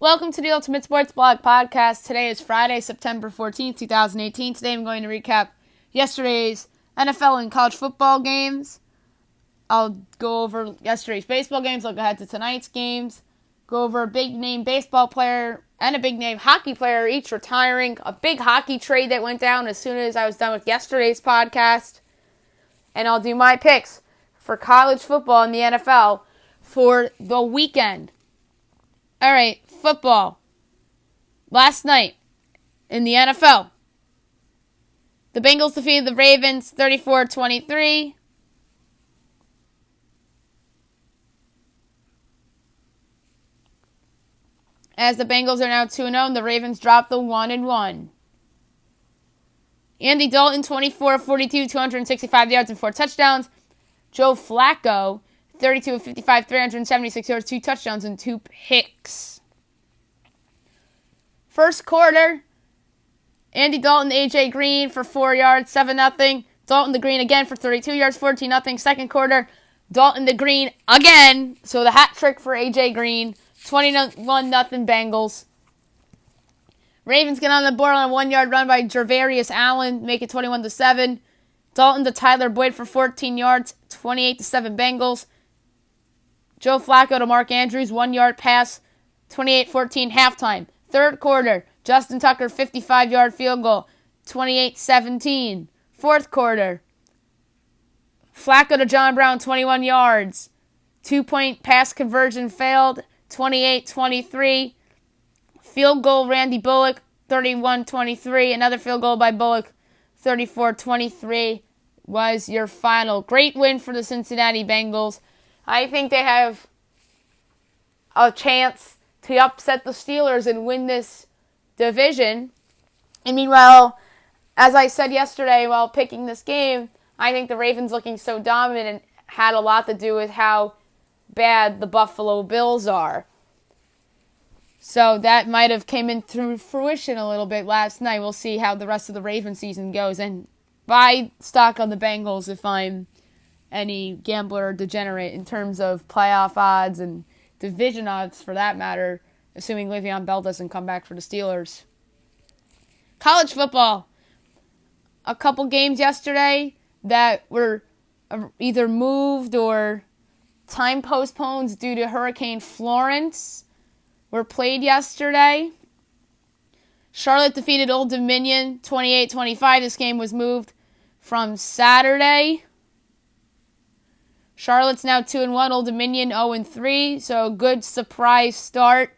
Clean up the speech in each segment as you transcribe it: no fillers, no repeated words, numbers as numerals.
Welcome to the Ultimate Sports Blog Podcast. Today is Friday, September 14th, 2018. Today I'm going to recap yesterday's NFL and college football games. I'll go over yesterday's baseball games, look ahead to tonight's games, go over a big-name baseball player and a big-name hockey player, each retiring, a big hockey trade that went down as soon as I was done with yesterday's podcast, and I'll do my picks for college football and the NFL for the weekend. All right, football. Last night in the NFL, the Bengals defeated the Ravens 34-23. As the Bengals are now 2-0, the Ravens dropped the 1-1. Andy Dalton, 24-42, 265 yards and 4 touchdowns. Joe Flacco, 32 of 55, 376 yards, 2 touchdowns, and 2 picks. First quarter, Andy Dalton, A.J. Green for 4 yards, 7-0. Dalton to Green again for 32 yards, 14-0. Second quarter, Dalton to Green again. So the hat trick for A.J. Green, 21-0 Bengals. Ravens get on the board on a 1-yard run by Jervarius Allen, make it 21-7. Dalton to Tyler Boyd for 14 yards, 28-7 Bengals. Joe Flacco to Mark Andrews, 1-yard pass, 28-14 halftime. Third quarter, Justin Tucker, 55-yard field goal, 28-17. Fourth quarter, Flacco to John Brown, 21 yards. 2-point pass conversion failed, 28-23. Field goal, Randy Bullock, 31-23. Another field goal by Bullock, 34-23 was your final. Great win for the Cincinnati Bengals. I think they have a chance to upset the Steelers and win this division. And meanwhile, as I said yesterday while picking this game, I think the Ravens looking so dominant had a lot to do with how bad the Buffalo Bills are. So that might have came in through fruition a little bit last night. We'll see how the rest of the Ravens season goes. And buy stock on the Bengals if I'm any gambler or degenerate in terms of playoff odds and division odds for that matter, assuming Le'Veon Bell doesn't come back for the Steelers. College football. A couple games yesterday that were either moved or time postponed due to Hurricane Florence were played yesterday. Charlotte defeated Old Dominion 28-25. This game was moved from Saturday. Charlotte's now 2-1, Old Dominion 0-3, so a good surprise start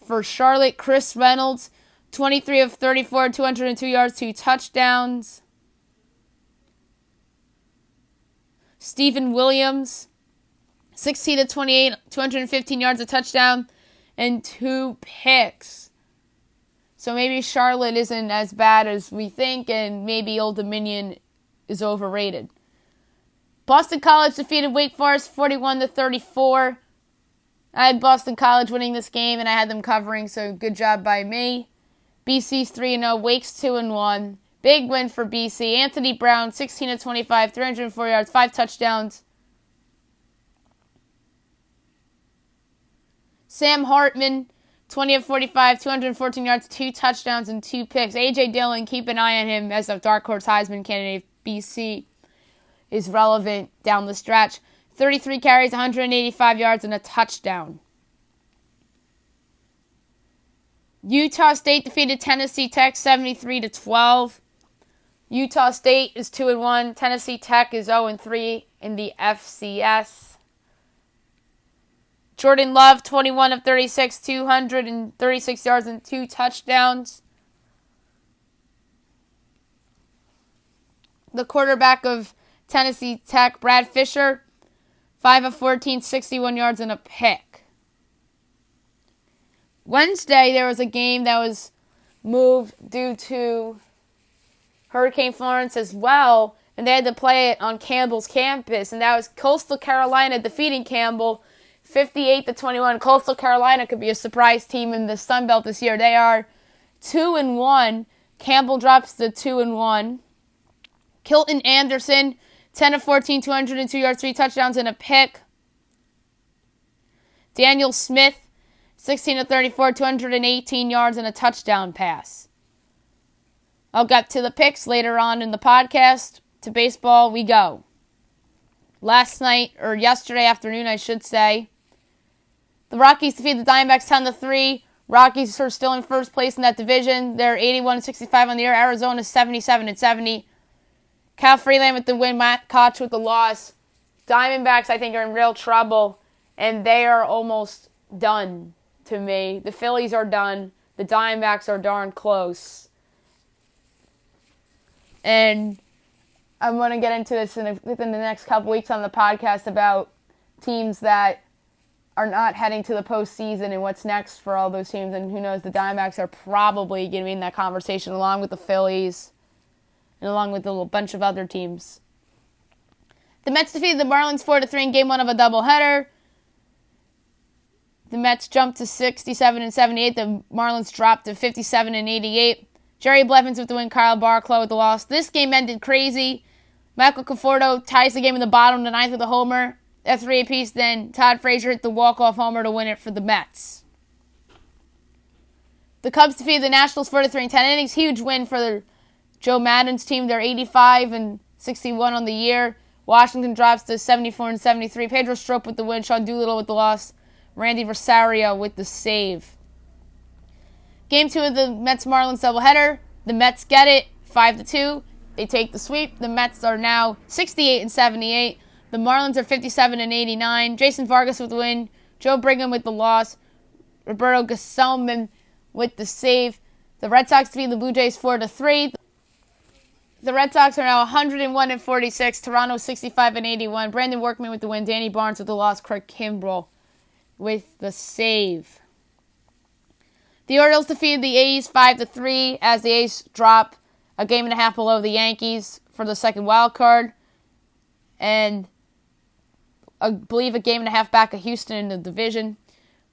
for Charlotte. Chris Reynolds, 23 of 34, 202 yards, 2 touchdowns. Stephen Williams, 16 of 28, 215 yards, a touchdown, and 2 picks. So maybe Charlotte isn't as bad as we think, and maybe Old Dominion is overrated. Boston College defeated Wake Forest 41-34. I had Boston College winning this game, and I had them covering, so good job by me. BC's 3-0, Wake's 2-1. Big win for BC. Anthony Brown, 16 of 25, 304 yards, 5 touchdowns. Sam Hartman, 20 of 45, 214 yards, 2 touchdowns, and 2 picks. A.J. Dillon, keep an eye on him as a dark horse Heisman candidate. BC is relevant down the stretch. 33 carries, 185 yards, and a touchdown. Utah State defeated Tennessee Tech 73-12. Utah State is 2-1. Tennessee Tech is 0-3 in the FCS. Jordan Love, 21 of 36, 236 yards, and 2 touchdowns. The quarterback of Tennessee Tech, Brad Fisher, 5 of 14, 61 yards, and a pick. Wednesday, there was a game that was moved due to Hurricane Florence as well, and they had to play it on Campbell's campus, and that was Coastal Carolina defeating Campbell 58-21. Coastal Carolina could be a surprise team in the Sun Belt this year. They are 2-1. Campbell drops to 2-1. Kilton Anderson, 10 of 14, 202 yards, 3 touchdowns, and a pick. Daniel Smith, 16-34, 218 yards and a touchdown pass. I'll get to the picks later on in the podcast. To baseball we go. Last night, or yesterday afternoon I should say, the Rockies defeated the Diamondbacks 10-3. Rockies are still in first place in that division. They're 81-65 on the year. Arizona 77-70. Cal Freeland with the win. Matt Koch with the loss. Diamondbacks, I think, are in real trouble, and they are almost done to me. The Phillies are done. The Diamondbacks are darn close. And I'm going to get into this within the next couple weeks on the podcast about teams that are not heading to the postseason and what's next for all those teams. And who knows, the Diamondbacks are probably going to be in that conversation along with the Phillies and along with a little bunch of other teams. The Mets defeated the Marlins 4-3 in Game 1 of a doubleheader. The Mets jumped to 67-78. The Marlins dropped to 57-88. Jerry Blevins with the win. Kyle Barlow with the loss. This game ended crazy. Michael Conforto ties the game in the bottom of the ninth with a homer at 3 apiece. Then Todd Frazier hit the walk-off homer to win it for the Mets. The Cubs defeated the Nationals 4-3 in 10 innings. Huge win for Joe Maddon's team. They're 85-61 on the year. Washington drops to 74-73. Pedro Strop with the win. Sean Doolittle with the loss. Randy Rosario with the save. Game 2 of the Mets-Marlins doubleheader. The Mets get it, 5-2. They take the sweep. The Mets are now 68-78. The Marlins are 57-89. Jason Vargas with the win. Joe Brigham with the loss. Roberto Gesellman with the save. The Red Sox defeat the Blue Jays 4-3. The Red Sox are now 101-46. Toronto 65-81. Brandon Workman with the win. Danny Barnes with the loss. Craig Kimbrell with the save. The Orioles defeated the A's 5-3 as the A's drop a game and a half below the Yankees for the second wild card. And I believe a game and a half back of Houston in the division.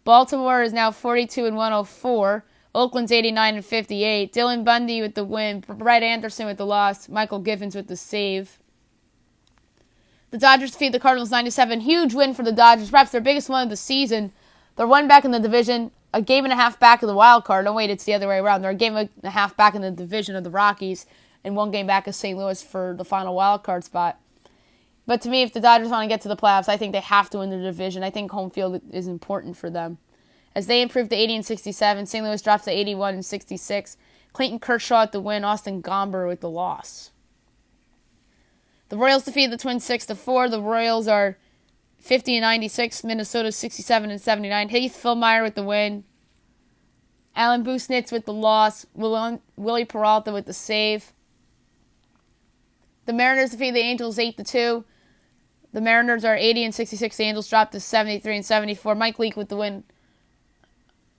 Baltimore is now 42-104. Oakland's 89-58. Dylan Bundy with the win. Brett Anderson with the loss. Michael Givens with the save. The Dodgers defeat the Cardinals 9-7. Huge win for the Dodgers. Perhaps their biggest one of the season. They're one back in the division. A game and a half back of the wild card. No, wait, it's the other way around. They're a game and a half back in the division of the Rockies. And one game back of St. Louis for the final wild card spot. But to me, if the Dodgers want to get to the playoffs, I think they have to win the division. I think home field is important for them. As they improve to 80-67, St. Louis drops to 81-66. Clayton Kershaw at the win, Austin Gomber with the loss. The Royals defeat the Twins 6-4. The Royals are 50-96. Minnesota 67-79. Heath Fillmyer with the win. Alan Busnitz with the loss. Willie Peralta with the save. The Mariners defeat the Angels 8-2. The Mariners are 80-66. The Angels drop to 73-74. Mike Leake with the win.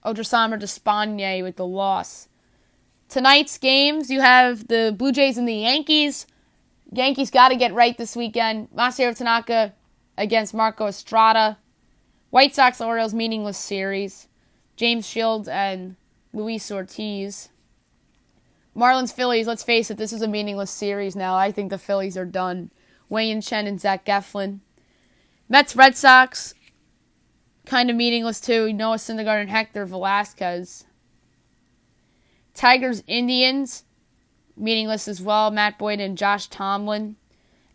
Odrasammer Despaigne with the loss. Tonight's games, you have the Blue Jays and the Yankees. Yankees got to get right this weekend. Masahiro Tanaka against Marco Estrada. White Sox Orioles meaningless series. James Shields and Luis Ortiz. Marlins Phillies, let's face it, this is a meaningless series now. I think the Phillies are done. Wayne Chen and Zach Eflin. Mets Red Sox, kind of meaningless too. Noah Syndergaard and Hector Velasquez. Tigers Indians, meaningless as well. Matt Boyd and Josh Tomlin.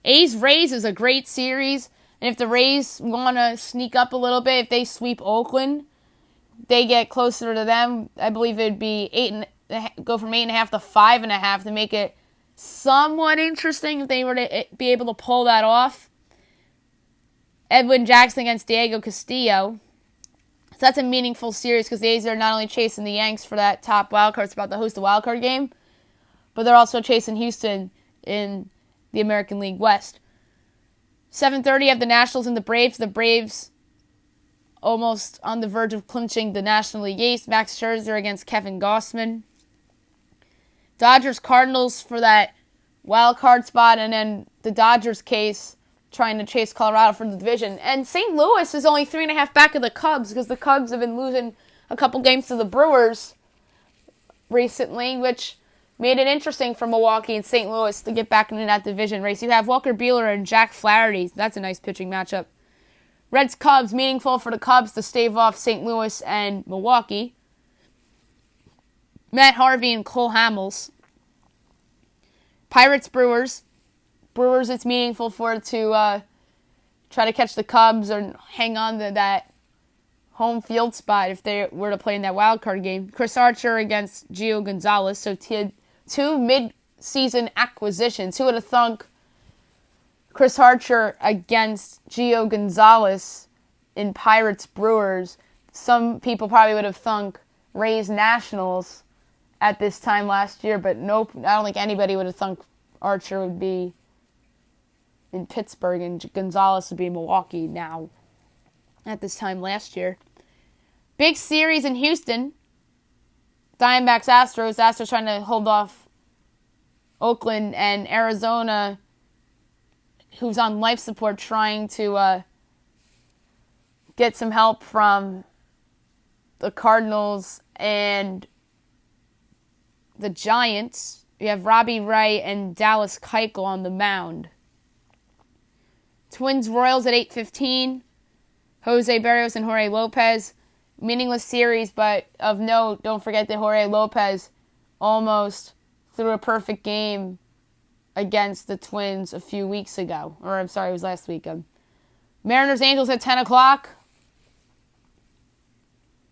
A's Rays is a great series. And if the Rays want to sneak up a little bit, if they sweep Oakland, they get closer to them. I believe it would be go from 8.5 to 5.5 to make it somewhat interesting if they were to be able to pull that off. Edwin Jackson against Diego Castillo. So that's a meaningful series because the A's are not only chasing the Yanks for that top wild card spot to host the wild card game, but they're also chasing Houston in the American League West. 7:30 have the Nationals and the Braves. The Braves almost on the verge of clinching the National League East. Max Scherzer against Kevin Gausman. Dodgers Cardinals for that wild card spot, and then the Dodgers case trying to chase Colorado for the division. And St. Louis is only 3.5 back of the Cubs because the Cubs have been losing a couple games to the Brewers recently, which made it interesting for Milwaukee and St. Louis to get back into that division race. You have Walker Buehler and Jack Flaherty. That's a nice pitching matchup Reds-Cubs, meaningful for the Cubs to stave off St. Louis and Milwaukee. Matt Harvey and Cole Hamels. Pirates-Brewers. Brewers, it's meaningful for it to try to catch the Cubs or hang on to that home field spot if they were to play in that wild card game. Chris Archer against Gio Gonzalez. So two mid-season acquisitions. Who would have thunk Chris Archer against Gio Gonzalez in Pirates Brewers? Some people probably would have thunk Rays Nationals at this time last year, but nope, I don't think anybody would have thunk Archer would be in Pittsburgh and Gonzalez would be in Milwaukee now at this time last year. Big series in Houston. Diamondbacks, Astros. Astros trying to hold off Oakland, and Arizona, who's on life support, trying to get some help from the Cardinals and the Giants. We have Robbie Wright and Dallas Keuchel on the mound. Twins-Royals at 8:15. Jose Berrios and Jorge Lopez. Meaningless series, but of note, don't forget that Jorge Lopez almost threw a perfect game against the Twins a few weeks ago. Or, I'm sorry, it was last weekend. Mariners-Angels at 10 o'clock.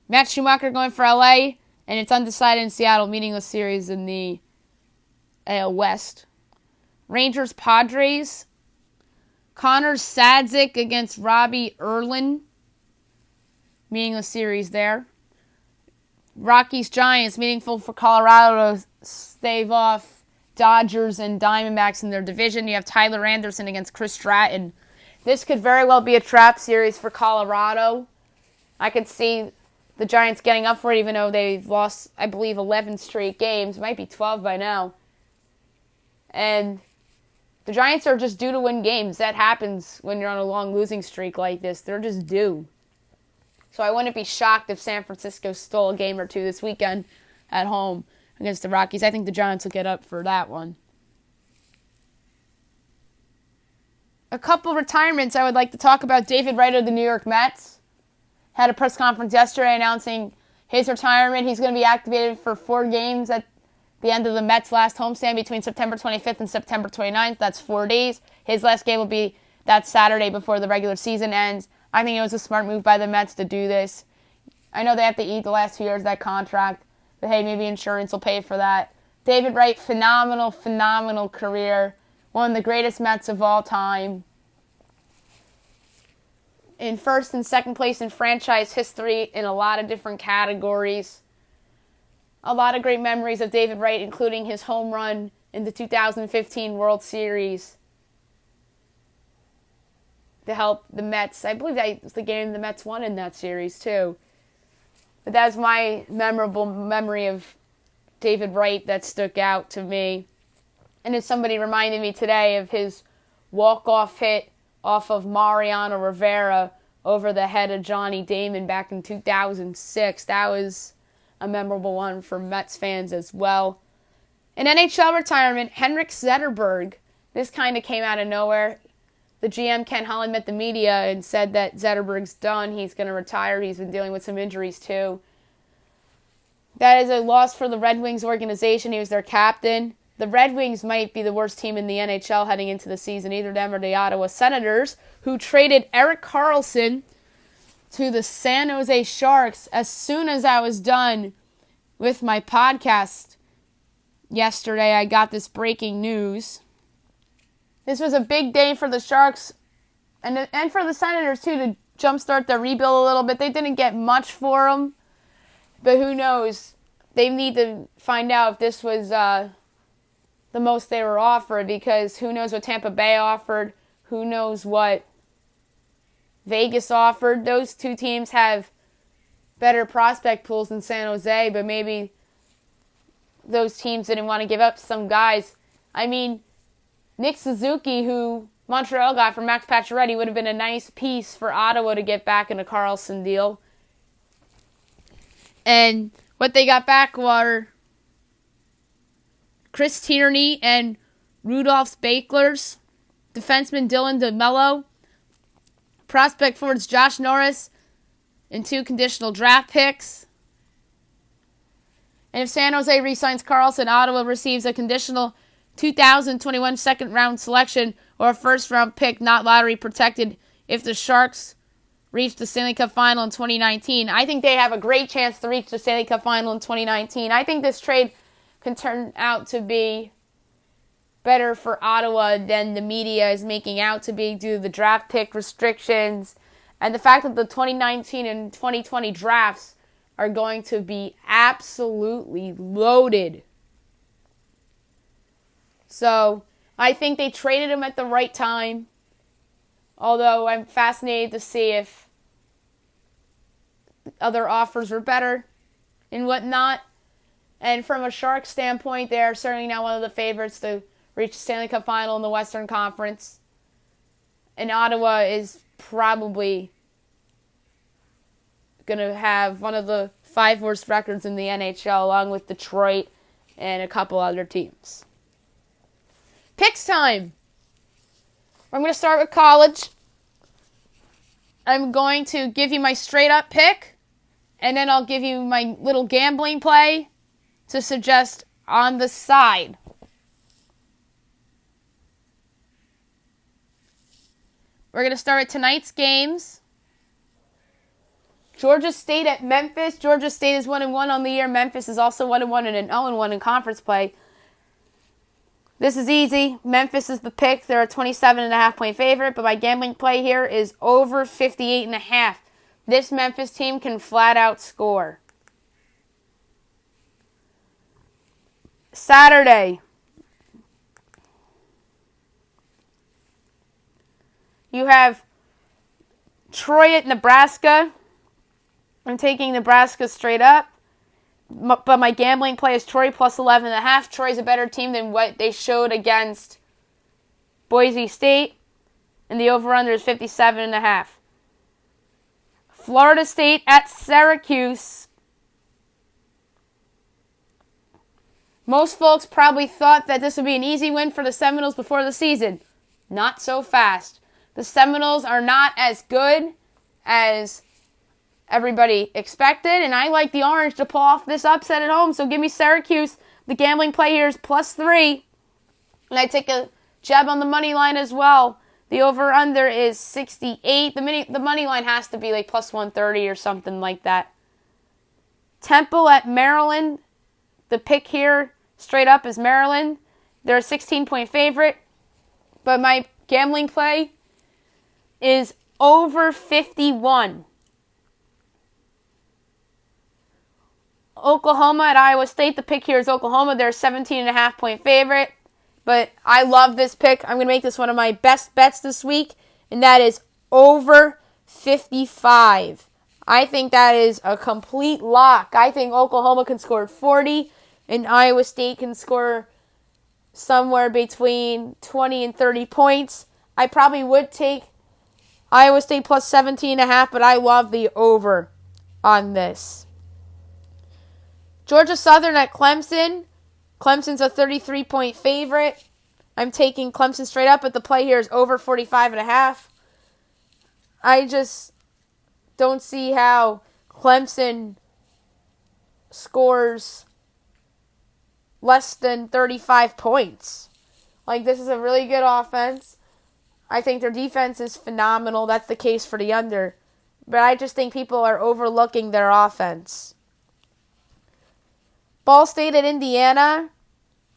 Matt Schumacher going for LA, and it's undecided in Seattle. Meaningless series in the AL West. Rangers-Padres. Connor Sadzik against Robbie Erlin. Meaningless series there. Rockies-Giants, meaningful for Colorado to stave off Dodgers and Diamondbacks in their division. You have Tyler Anderson against Chris Stratton. This could very well be a trap series for Colorado. I could see the Giants getting up for it, even though they've lost, I believe, 11 straight games. It might be 12 by now. And the Giants are just due to win games. That happens when you're on a long losing streak like this. They're just due. So I wouldn't be shocked if San Francisco stole a game or two this weekend at home against the Rockies. I think the Giants will get up for that one. A couple retirements I would like to talk about. David Wright of the New York Mets had a press conference yesterday announcing his retirement. He's going to be activated for 4 games at the end of the Mets' last homestand between September 25th and September 29th. That's 4 days. His last game will be that Saturday before the regular season ends. I think it was a smart move by the Mets to do this. I know they have to eat the last 2 years of that contract, but hey, maybe insurance will pay for that. David Wright, phenomenal career. One of the greatest Mets of all time. In first and second place in franchise history in a lot of different categories. A lot of great memories of David Wright, including his home run in the 2015 World Series to help the Mets. I believe that was the game the Mets won in that series, too. But that's my memorable memory of David Wright that stuck out to me. And as somebody reminded me today of his walk-off hit off of Mariano Rivera over the head of Johnny Damon back in 2006. That was a memorable one for Mets fans as well. In NHL retirement, Henrik Zetterberg. This kind of came out of nowhere. The GM, Ken Holland, met the media and said that Zetterberg's done. He's going to retire. He's been dealing with some injuries, too. That is a loss for the Red Wings organization. He was their captain. The Red Wings might be the worst team in the NHL heading into the season. Either them or the Ottawa Senators, who traded Erik Karlsson to the San Jose Sharks as soon as I was done with my podcast yesterday. I got this breaking news. This was a big day for the Sharks and for the Senators, too, to jumpstart their rebuild a little bit. They didn't get much for them, but who knows? They need to find out if this was the most they were offered, because who knows what Tampa Bay offered, who knows what Vegas offered. Those two teams have better prospect pools than San Jose, but maybe those teams didn't want to give up some guys. I mean, Nick Suzuki, who Montreal got from Max Pacioretty, would have been a nice piece for Ottawa to get back in a Karlsson deal. And what they got back were Chris Tierney and Rudolph Spaklers, defenseman Dylan DeMello, Prospect forwards Josh Norris and 2 conditional draft picks. And if San Jose re-signs Karlsson, Ottawa receives a conditional 2021 second-round selection or a first-round pick not lottery protected if the Sharks reach the Stanley Cup Final in 2019. I think they have a great chance to reach the Stanley Cup Final in 2019. I think this trade can turn out to be better for Ottawa than the media is making out to be due to the draft pick restrictions and the fact that the 2019 and 2020 drafts are going to be absolutely loaded. So, I think they traded him at the right time. Although, I'm fascinated to see if other offers were better and whatnot. And from a Sharks standpoint, they are certainly now one of the favorites to reach the Stanley Cup Final in the Western Conference. And Ottawa is probably going to have one of the 5 worst records in the NHL, along with Detroit and a couple other teams. Picks time! I'm going to start with college. I'm going to give you my straight-up pick, and then I'll give you my little gambling play to suggest on the side. We're going to start with tonight's games. Georgia State at Memphis. Georgia State is 1-1 on the year. Memphis is also 1-1 and an 0-1 in conference play. This is easy. Memphis is the pick. They're a 27.5 point favorite, but my gambling play here is over 58.5. This Memphis team can flat out score. Saturday. You have Troy at Nebraska. I'm taking Nebraska straight up. But my gambling play is Troy plus 11.5. Troy's a better team than what they showed against Boise State. And the over-under is 57.5. Florida State at Syracuse. Most folks probably thought that this would be an easy win for the Seminoles before the season. Not so fast. The Seminoles are not as good as everybody expected, and I like the Orange to pull off this upset at home, so give me Syracuse. The gambling play here is +3, and I take a jab on the money line as well. The over-under is 68. The money line has to be like +130 or something like that. Temple at Maryland. The pick here straight up is Maryland. They're a 16-point favorite, but my gambling play is over 51. Oklahoma at Iowa State. The pick here is Oklahoma. They're a 17.5 point favorite. But I love this pick. I'm going to make this one of my best bets this week. And that is over 55. I think that is a complete lock. I think Oklahoma can score 40. And Iowa State can score somewhere between 20 and 30 points. I probably would take Iowa State plus 17.5. But I love the over on this. Georgia Southern at Clemson. Clemson's a 33-point favorite. I'm taking Clemson straight up, but the play here is over 45.5. I just don't see how Clemson scores less than 35 points. Like, this is a really good offense. I think their defense is phenomenal. That's the case for the under. But I just think people are overlooking their offense. Ball State at Indiana.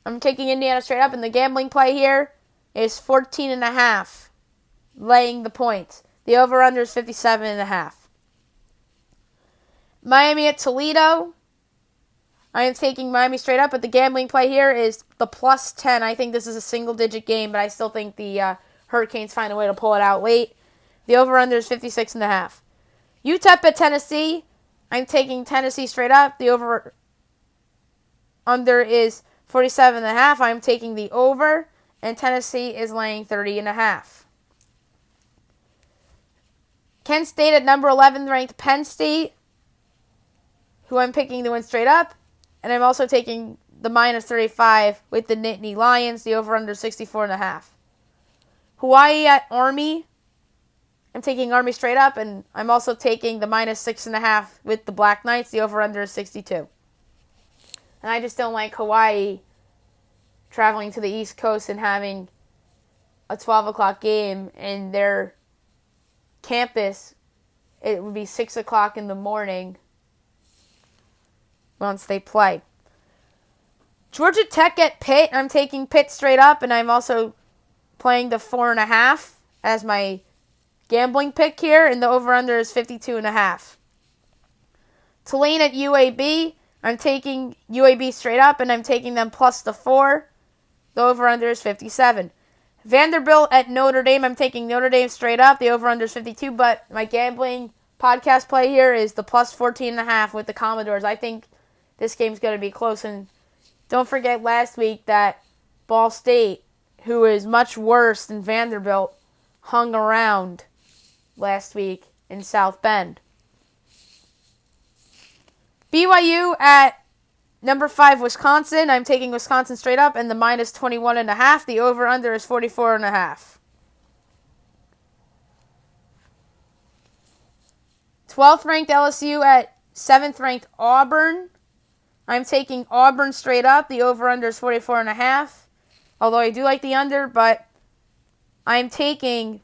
I'm taking Indiana straight up, and the gambling play here is 14.5, laying the points. The over-under is 57.5. Miami at Toledo. I am taking Miami straight up, but the gambling play here is the plus 10. I think this is a single-digit game, but I still think the Hurricanes find a way to pull it out late. The over-under is 56.5. UTEP at Tennessee. I'm taking Tennessee straight up. The over-under is 47.5. I'm taking the over, and Tennessee is laying 30.5. Kent State at number 11 ranked Penn State, who I'm picking to win straight up, and I'm also taking the minus 35 with the Nittany Lions. The over-under 64.5. Hawaii at Army. I'm taking Army straight up, and I'm also taking the -6.5 with the Black Knights. The over-under is 62. And I just don't like Hawaii traveling to the East Coast and having a 12 o'clock game in their campus. It would be 6 o'clock in the morning once they play. Georgia Tech at Pitt. I'm taking Pitt straight up, and I'm also playing the 4.5 as my gambling pick here, and the over-under is 52.5. Tulane at UAB. I'm taking UAB straight up, and I'm taking them plus the 4. The over-under is 57. Vanderbilt at Notre Dame. I'm taking Notre Dame straight up. The over-under is 52, but my gambling podcast play here is the plus 14.5 with the Commodores. I think this game's going to be close, and don't forget last week that Ball State, who is much worse than Vanderbilt, hung around last week in South Bend. BYU at number 5, Wisconsin. I'm taking Wisconsin straight up and the -21.5. The over-under is 44.5. 12th ranked LSU at 7th ranked Auburn. I'm taking Auburn straight up. The over-under is 44.5. Although I do like the under, but I'm taking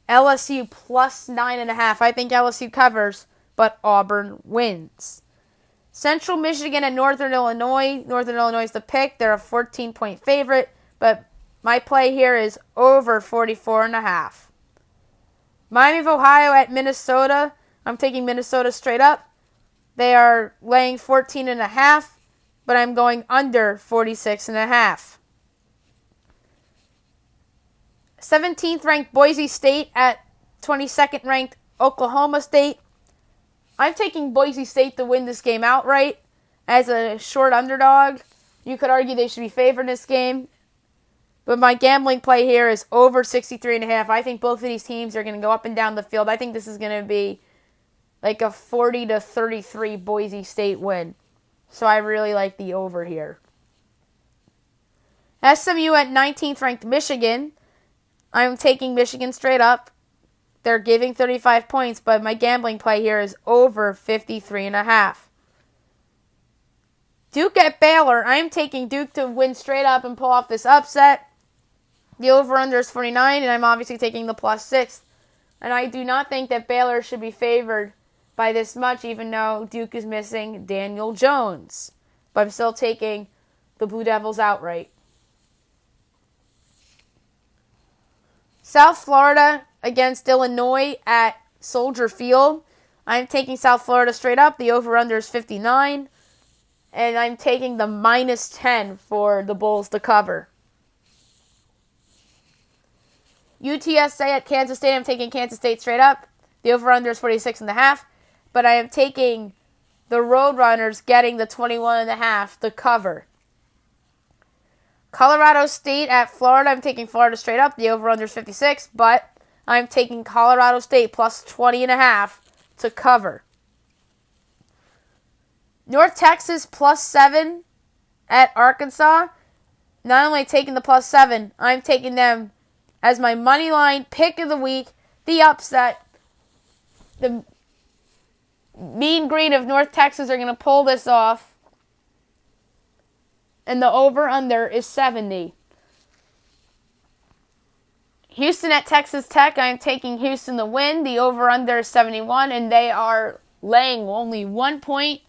LSU plus 9.5. I think LSU covers, but Auburn wins. Central Michigan and Northern Illinois. Northern Illinois is the pick. They're a 14-point favorite, but my play here is over 44.5. Miami of Ohio at Minnesota. I'm taking Minnesota straight up. They are laying 14.5, but I'm going under 46.5. 17th ranked Boise State at 22nd ranked Oklahoma State. I'm taking Boise State to win this game outright as a short underdog. You could argue they should be favored in this game, but my gambling play here is over 63.5. I think both of these teams are going to go up and down the field. I think this is going to be like a 40-33 Boise State win. So I really like the over here. SMU at 19th ranked Michigan. I'm taking Michigan straight up. They're giving 35 points, but my gambling play here is over 53.5. Duke at Baylor. I'm taking Duke to win straight up and pull off this upset. The over-under is 49, and I'm obviously taking the plus 6. And I do not think that Baylor should be favored by this much, even though Duke is missing Daniel Jones. But I'm still taking the Blue Devils outright. South Florida against Illinois at Soldier Field. I'm taking South Florida straight up. The over-under is 59. And I'm taking the -10 for the Bulls to cover. UTSA at Kansas State. I'm taking Kansas State straight up. The over-under is 46.5. But I am taking the Roadrunners getting the 21.5 to cover. Colorado State at Florida. I'm taking Florida straight up. The over-under is 56, but I'm taking Colorado State plus 20.5 to cover. North Texas plus 7 at Arkansas. Not only taking the plus 7, I'm taking them as my money line pick of the week. The upset. The Mean Green of North Texas are going to pull this off. And the over-under is 70. Houston at Texas Tech. I'm taking Houston to win. The over-under is 71, and they are laying only 1 point.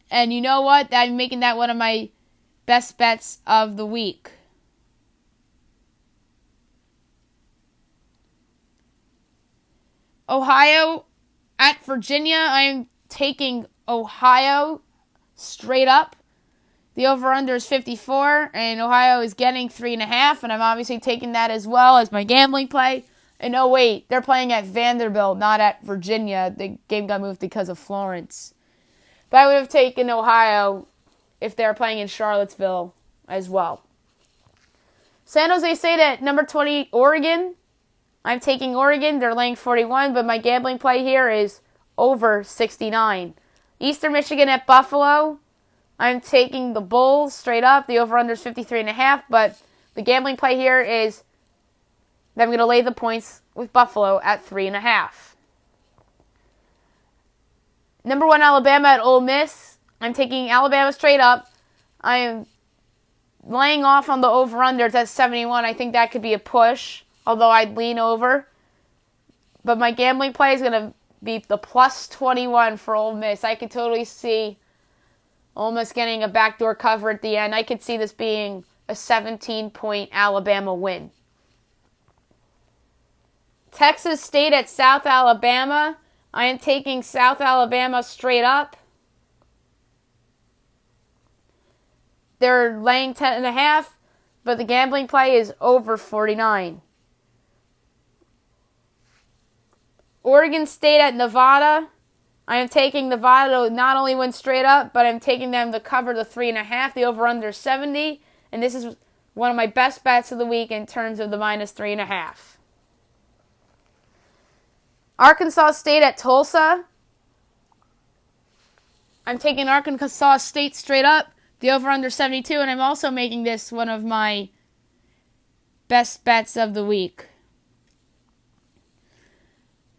And you know what? I'm making that one of my best bets of the week. Ohio at Virginia. I'm taking Ohio straight up. The over-under is 54, and Ohio is getting 3.5, and I'm obviously taking that as well as my gambling play. And oh wait, they're playing at Vanderbilt, not at Virginia. The game got moved because of Florence. But I would have taken Ohio if they're playing in Charlottesville as well. San Jose State at number 20, Oregon. I'm taking Oregon. They're laying 41, but my gambling play here is over 69. Eastern Michigan at Buffalo. I'm taking the Bulls straight up. The over-under is 53.5, but the gambling play here is Then I'm going to lay the points with Buffalo at 3.5. Number 1, Alabama at Ole Miss. I'm taking Alabama straight up. I am laying off on the over-under at 71. I think that could be a push, although I'd lean over. But my gambling play is going to be the plus 21 for Ole Miss. I could totally see Ole Miss getting a backdoor cover at the end. I could see this being a 17-point Alabama win. Texas State at South Alabama. I am taking South Alabama straight up. They're laying 10.5, but the gambling play is over 49. Oregon State at Nevada. I am taking Nevada to not only win straight up, but I'm taking them to cover the 3.5, the over-under 70. And this is one of my best bets of the week in terms of the minus 3.5. Arkansas State at Tulsa. I'm taking Arkansas State straight up, the over-under 72, and I'm also making this one of my best bets of the week.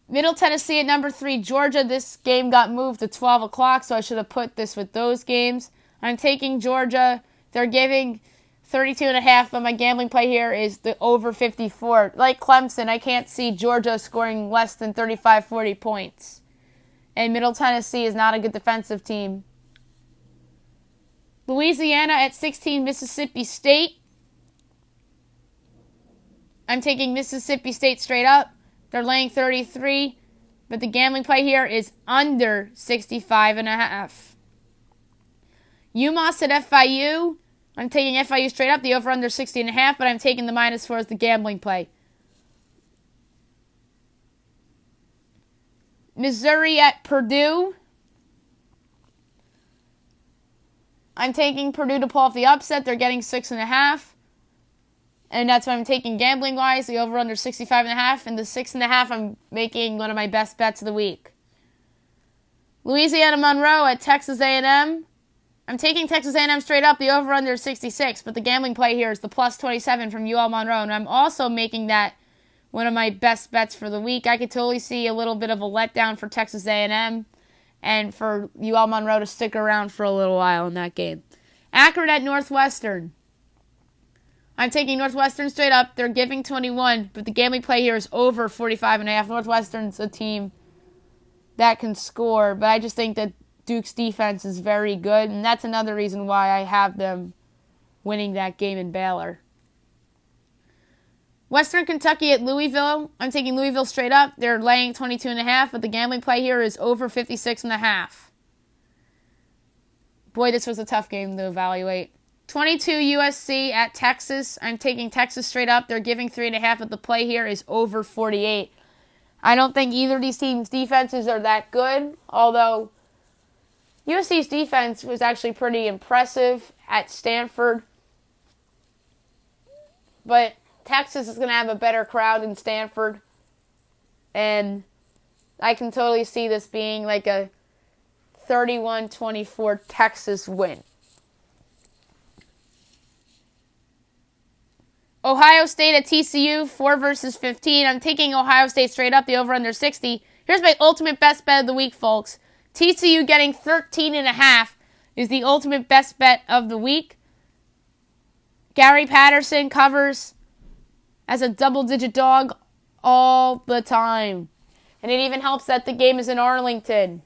Middle Tennessee at number 3, Georgia. This game got moved to 12 o'clock, so I should have put this with those games. I'm taking Georgia. They're giving 32.5, but my gambling play here is the over 54. Like Clemson, I can't see Georgia scoring less than 35, 40 points. And Middle Tennessee is not a good defensive team. Louisiana at 16, Mississippi State. I'm taking Mississippi State straight up. They're laying 33, but the gambling play here is under 65.5. UMass at FIU. I'm taking FIU straight up, the over under 60.5, but I'm taking the -4 as the gambling play. Missouri at Purdue. I'm taking Purdue to pull off the upset. They're getting 6.5. And that's what I'm taking gambling-wise, the over-under 65.5. And the 6.5, I'm making one of my best bets of the week. Louisiana Monroe at Texas A&M. I'm taking Texas A&M straight up, the over-under 66. But the gambling play here is the plus 27 from UL Monroe. And I'm also making that one of my best bets for the week. I could totally see a little bit of a letdown for Texas A&M and for UL Monroe to stick around for a little while in that game. Akron at Northwestern. I'm taking Northwestern straight up. They're giving 21, but the gambling play here is over 45.5. Northwestern's a team that can score, but I just think that Duke's defense is very good, and that's another reason why I have them winning that game in Baylor. Western Kentucky at Louisville. I'm taking Louisville straight up. They're laying 22.5, but the gambling play here is over 56.5. Boy, this was a tough game to evaluate. 22 USC at Texas. I'm taking Texas straight up. They're giving 3.5, but the play here is over 48. I don't think either of these teams' defenses are that good, although USC's defense was actually pretty impressive at Stanford. But Texas is going to have a better crowd than Stanford, and I can totally see this being like a 31-24 Texas win. Ohio State at TCU, 4 versus 15. I'm taking Ohio State straight up, the over under 60. Here's my ultimate best bet of the week, folks. TCU getting 13.5 is the ultimate best bet of the week. Gary Patterson covers as a double-digit dog all the time. And it even helps that the game is in Arlington.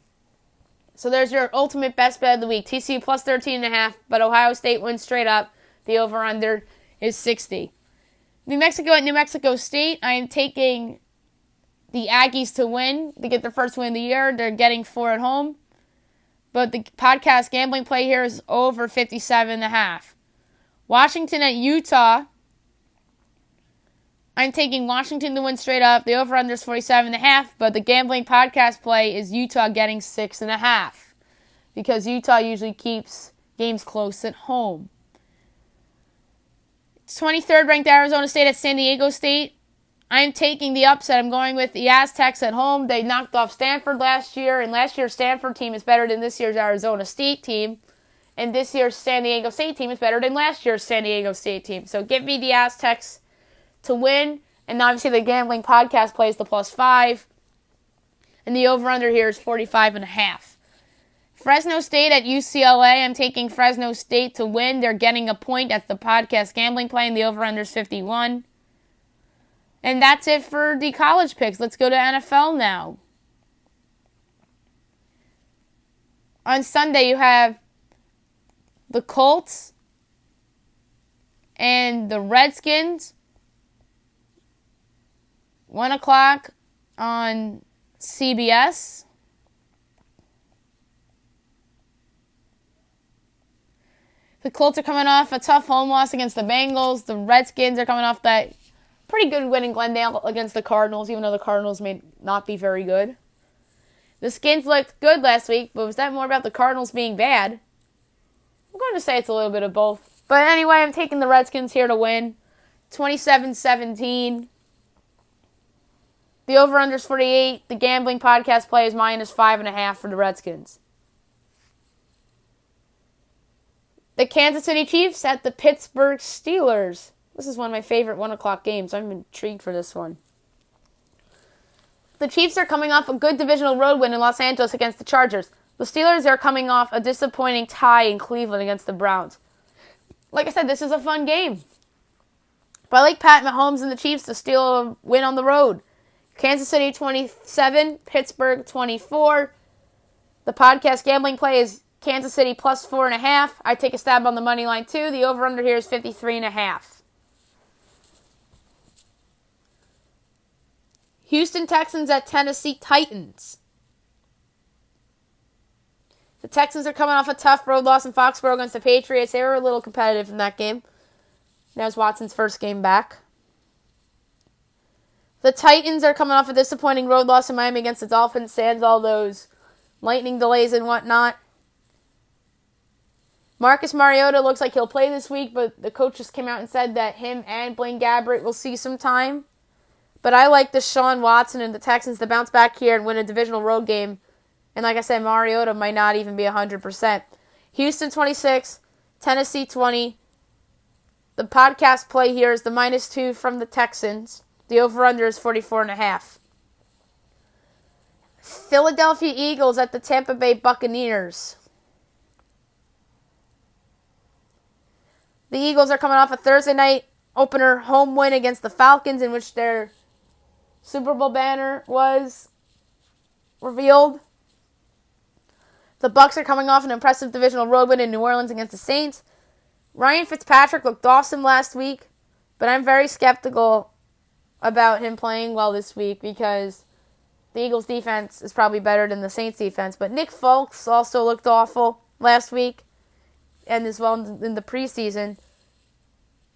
So there's your ultimate best bet of the week. TCU plus 13.5, but Ohio State wins straight up. The over-under is 60. New Mexico at New Mexico State. I am taking the Aggies to win, to get their first win of the year. They're getting 4 at home. But the podcast gambling play here is over 57.5. Washington at Utah. I'm taking Washington to win straight up. The over-under is 47.5, but the gambling podcast play is Utah getting 6.5 because Utah usually keeps games close at home. 23rd ranked Arizona State at San Diego State. I'm taking the upset. I'm going with the Aztecs at home. They knocked off Stanford last year, and last year's Stanford team is better than this year's Arizona State team. And this year's San Diego State team is better than last year's San Diego State team. So give me the Aztecs to win. And obviously the gambling podcast plays the +5. And the over-under here is 45.5. Fresno State at UCLA. I'm taking Fresno State to win. They're getting a point at the podcast gambling play, and the over-under is 51. And that's it for the college picks. Let's go to NFL now. On Sunday, you have the Colts and the Redskins. 1 o'clock on CBS. The Colts are coming off a tough home loss against the Bengals. The Redskins are coming off that pretty good win in Glendale against the Cardinals, even though the Cardinals may not be very good. The Skins looked good last week, but was that more about the Cardinals being bad? I'm going to say it's a little bit of both. But anyway, I'm taking the Redskins here to win. 27-17. The over-under is 48. The gambling podcast play is -5.5 for the Redskins. The Kansas City Chiefs at the Pittsburgh Steelers. This is one of my favorite 1 o'clock games. I'm intrigued for this one. The Chiefs are coming off a good divisional road win in Los Angeles against the Chargers. The Steelers are coming off a disappointing tie in Cleveland against the Browns. Like I said, this is a fun game. But I like Pat Mahomes and the Chiefs to steal a win on the road. Kansas City 27, Pittsburgh 24. The podcast gambling play is Kansas City +4.5. I take a stab on the money line too. The over-under here is 53.5. Houston Texans at Tennessee Titans. The Texans are coming off a tough road loss in Foxborough against the Patriots. They were a little competitive in that game. That was Watson's first game back. The Titans are coming off a disappointing road loss in Miami against the Dolphins, sans all those lightning delays and whatnot. Marcus Mariota looks like he'll play this week, but the coach just came out and said that him and Blaine Gabbert will see some time. But I like Deshaun Watson and the Texans to bounce back here and win a divisional road game. And like I said, Mariota might not even be 100%. Houston 26, Tennessee 20. The podcast play here is the -2 from the Texans. The over-under is 44.5. Philadelphia Eagles at the Tampa Bay Buccaneers. The Eagles are coming off a Thursday night opener home win against the Falcons, in which their Super Bowl banner was revealed. The Bucs are coming off an impressive divisional road win in New Orleans against the Saints. Ryan Fitzpatrick looked awesome last week, but I'm very skeptical about him playing well this week because the Eagles' defense is probably better than the Saints' defense. But Nick Foles also looked awful last week and as well in the preseason.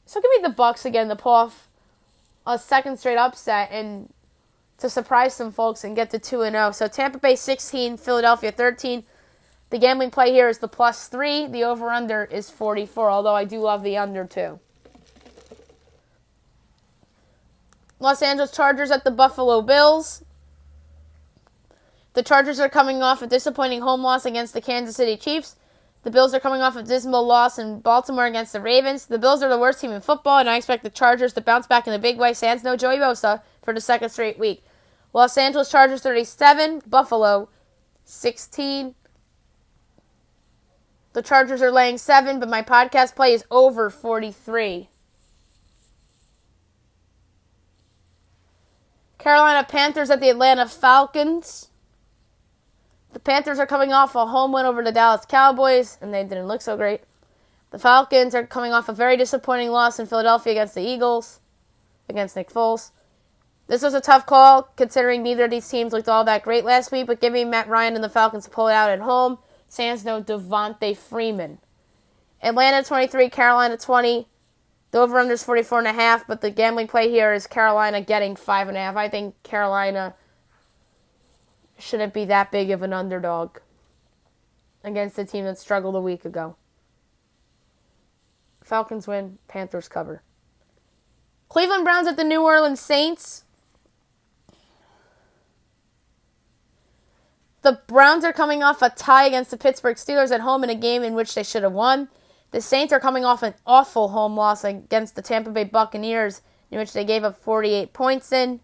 So give me the Bucs again to pull off a second straight upset and to surprise some folks and get to 2-0. So Tampa Bay 16, Philadelphia 13. The gambling play here is the +3. The over-under is 44, although I do love the under too. Los Angeles Chargers at the Buffalo Bills. The Chargers are coming off a disappointing home loss against the Kansas City Chiefs. The Bills are coming off a dismal loss in Baltimore against the Ravens. The Bills are the worst team in football, and I expect the Chargers to bounce back in a big way, sans no Joey Bosa, for the second straight week. Los Angeles Chargers 37, Buffalo 16. The Chargers are laying 7, but my podcast play is over 43. Carolina Panthers at the Atlanta Falcons. The Panthers are coming off a home win over the Dallas Cowboys, and they didn't look so great. The Falcons are coming off a very disappointing loss in Philadelphia against the Eagles, against Nick Foles. This was a tough call, considering neither of these teams looked all that great last week, but give me Matt Ryan and the Falcons to pull it out at home. Sans no Devontae Freeman. Atlanta 23, Carolina 20. The over-under is 44.5, but the gambling play here is Carolina getting 5.5. I think Carolina shouldn't be that big of an underdog against the team that struggled a week ago. Falcons win, Panthers cover. Cleveland Browns at the New Orleans Saints. The Browns are coming off a tie against the Pittsburgh Steelers at home in a game in which they should have won. The Saints are coming off an awful home loss against the Tampa Bay Buccaneers in which they gave up 48 points in.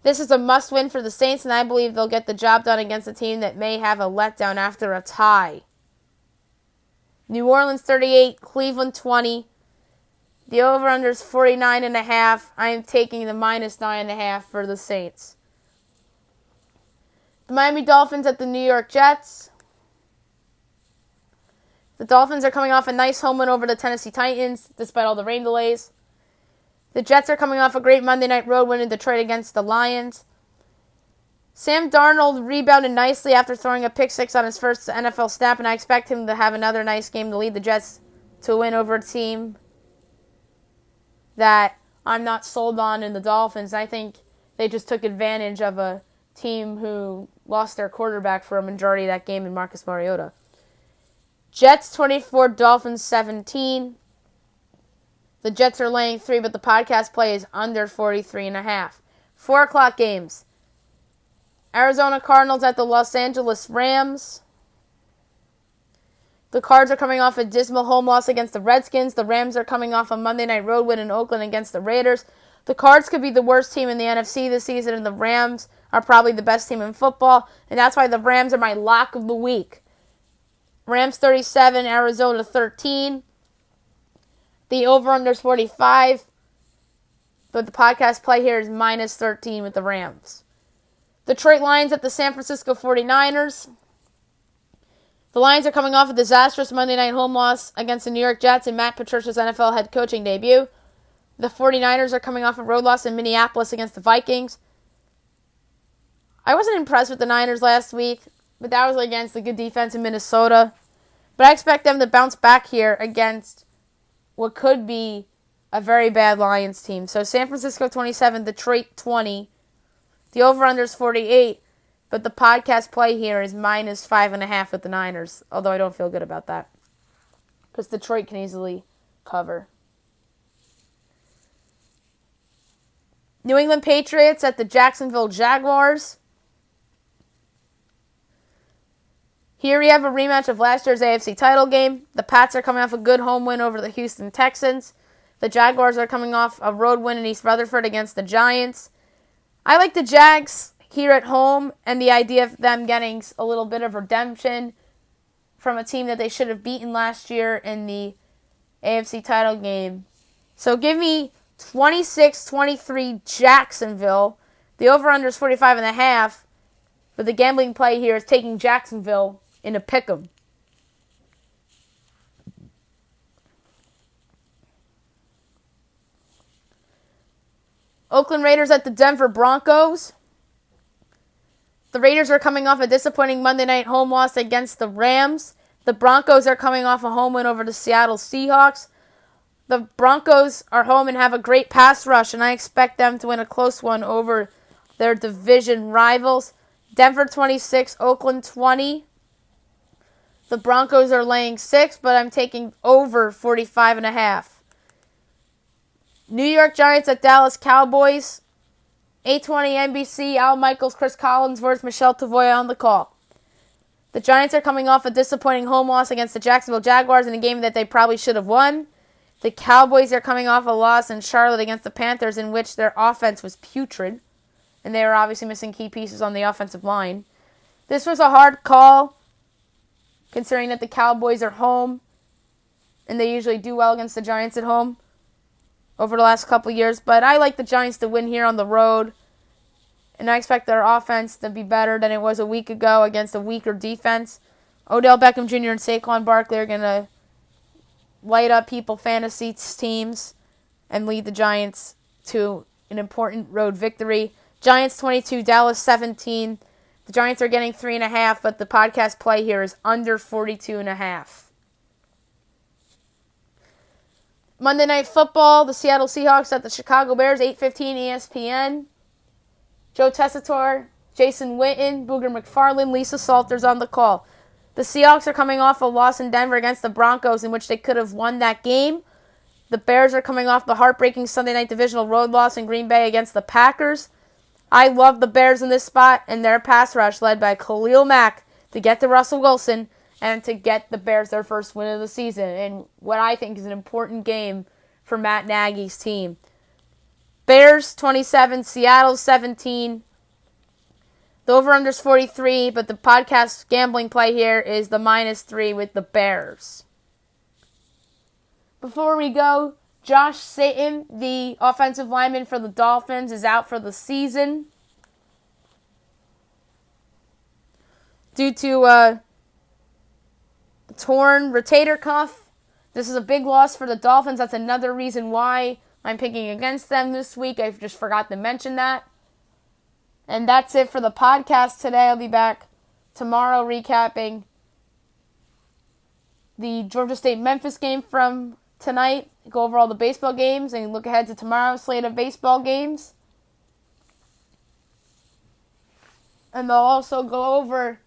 This is a must-win for the Saints, and I believe they'll get the job done against a team that may have a letdown after a tie. New Orleans 38, Cleveland 20. The over-under is 49.5. I am taking the minus 9.5 for the Saints. The Miami Dolphins at the New York Jets. The Dolphins are coming off a nice home win over the Tennessee Titans, despite all the rain delays. The Jets are coming off a great Monday night road win in Detroit against the Lions. Sam Darnold rebounded nicely after throwing a pick six on his first NFL snap, and I expect him to have another nice game to lead the Jets to a win over a team that I'm not sold on in the Dolphins. I think they just took advantage of a team who lost their quarterback for a majority of that game in Marcus Mariota. Jets 24, Dolphins 17. The Jets are laying 3, but the podcast play is under 43.5. 4 o'clock games. Arizona Cardinals at the Los Angeles Rams. The Cards are coming off a dismal home loss against the Redskins. The Rams are coming off a Monday night road win in Oakland against the Raiders. The Cards could be the worst team in the NFC this season, and the Rams are probably the best team in football, and that's why the Rams are my lock of the week. Rams 37, Arizona 13. The over-under is 45. But the podcast play here is minus 13 with the Rams. Detroit Lions at the San Francisco 49ers. The Lions are coming off a disastrous Monday night home loss against the New York Jets in Matt Patricia's NFL head coaching debut. The 49ers are coming off a road loss in Minneapolis against the Vikings. I wasn't impressed with the Niners last week, but that was against the good defense in Minnesota. But I expect them to bounce back here against what could be a very bad Lions team. So San Francisco 27, Detroit 20. The over-under is 48, but the podcast play here is minus 5.5 with the Niners, although I don't feel good about that because Detroit can easily cover. New England Patriots at the Jacksonville Jaguars. Here we have a rematch of last year's AFC title game. The Pats are coming off a good home win over the Houston Texans. The Jaguars are coming off a road win in East Rutherford against the Giants. I like the Jags here at home and the idea of them getting a little bit of redemption from a team that they should have beaten last year in the AFC title game. So give me 26-23 Jacksonville. The over-under is 45.5. But the gambling play here is taking Jacksonville in a pick'em. Oakland Raiders at the Denver Broncos. The Raiders are coming off a disappointing Monday night home loss against the Rams. The Broncos are coming off a home win over the Seattle Seahawks. The Broncos are home and have a great pass rush, and I expect them to win a close one over their division rivals. Denver 26, Oakland 20. The Broncos are laying 6, but I'm taking over 45.5. New York Giants at Dallas Cowboys. 8:20 NBC, Al Michaels, Chris Collinsworth, Michelle Tavoya on the call. The Giants are coming off a disappointing home loss against the Jacksonville Jaguars in a game that they probably should have won. The Cowboys are coming off a loss in Charlotte against the Panthers in which their offense was putrid, and they were obviously missing key pieces on the offensive line. This was a hard call, considering that the Cowboys are home, and they usually do well against the Giants at home over the last couple of years. But I like the Giants to win here on the road, and I expect their offense to be better than it was a week ago against a weaker defense. Odell Beckham Jr. and Saquon Barkley are going to light up people fantasy teams and lead the Giants to an important road victory. Giants 22, Dallas 17. The Giants are getting 3.5, but the podcast play here is under 42.5. Monday Night Football, the Seattle Seahawks at the Chicago Bears, 8:15 ESPN. Joe Tessitore, Jason Witten, Booger McFarland, Lisa Salters on the call. The Seahawks are coming off a loss in Denver against the Broncos in which they could have won that game. The Bears are coming off the heartbreaking Sunday night divisional road loss in Green Bay against the Packers. I love the Bears in this spot and their pass rush led by Khalil Mack to get to Russell Wilson and to get the Bears their first win of the season in what I think is an important game for Matt Nagy's team. Bears 27, Seattle 17. The over-under is 43, but the podcast gambling play here is the -3 with the Bears. Before we go, Josh Sitton, the offensive lineman for the Dolphins, is out for the season due to a torn rotator cuff. This is a big loss for the Dolphins. That's another reason why I'm picking against them this week. I just forgot to mention that. And that's it for the podcast today. I'll be back tomorrow recapping the Georgia State-Memphis game from tonight, go over all the baseball games, and look ahead to tomorrow's slate of baseball games. And they'll also go over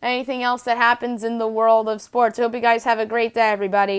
anything else that happens in the world of sports. I hope you guys have a great day, everybody.